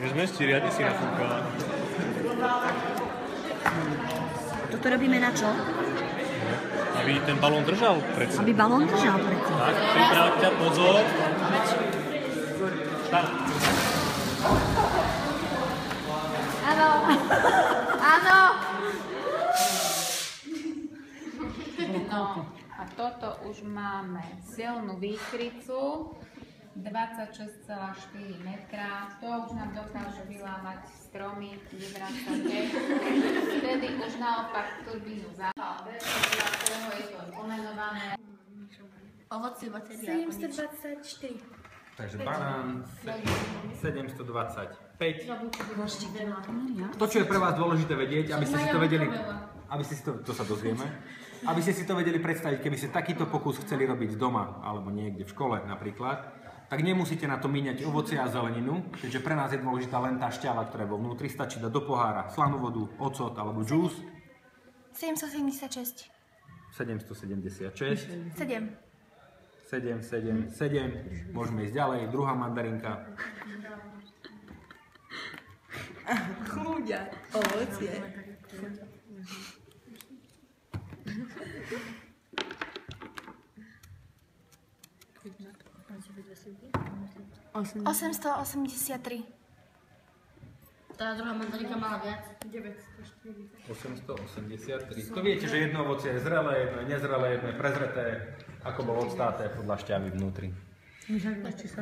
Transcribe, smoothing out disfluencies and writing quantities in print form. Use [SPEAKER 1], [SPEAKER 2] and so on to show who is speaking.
[SPEAKER 1] Zmesti, riadne si nafúkala.
[SPEAKER 2] Toto robíme na čo?
[SPEAKER 1] Aby ten balón držal predsa.
[SPEAKER 2] Aby balón držal predsa.
[SPEAKER 1] Tak, pripravte, pozor. Štart.
[SPEAKER 3] Áno. Áno. No, a toto už máme silnú výchricu. 26,4 metra. To už nám dokáže vylámať stromy, vyvracate. Vtedy už naopak turbínu zapále, podľa toho je to pomenované.
[SPEAKER 4] Ovocie batéria. 724. Takže banán 725. To, čo je pre vás dôležité vedieť, aby ste si to vedeli, to sa dozvieme, aby ste si to vedeli predstaviť, keby ste takýto pokus chceli robiť doma, alebo niekde v škole napríklad, tak nemusíte na to míňať ovocie a zeleninu, keďže pre nás je dôležitá len tá šťava, ktorá je vo vnútri, stačí dať do pohára slanú vodu, ocot alebo džús.
[SPEAKER 5] 776.
[SPEAKER 4] 776.
[SPEAKER 5] 7.
[SPEAKER 4] 7. Môžeme ísť ďalej. Druhá mandarinka.
[SPEAKER 2] Chúďa. Ovocie.
[SPEAKER 5] $883.
[SPEAKER 6] Tá druhá mandarinka mala viac.
[SPEAKER 4] 883. To viete, že jedno ovocie je zrelé, jedno je nezrelé, jedno je prezreté, ako bolo odstáté podľa šťavy vnútri.
[SPEAKER 2] Či sa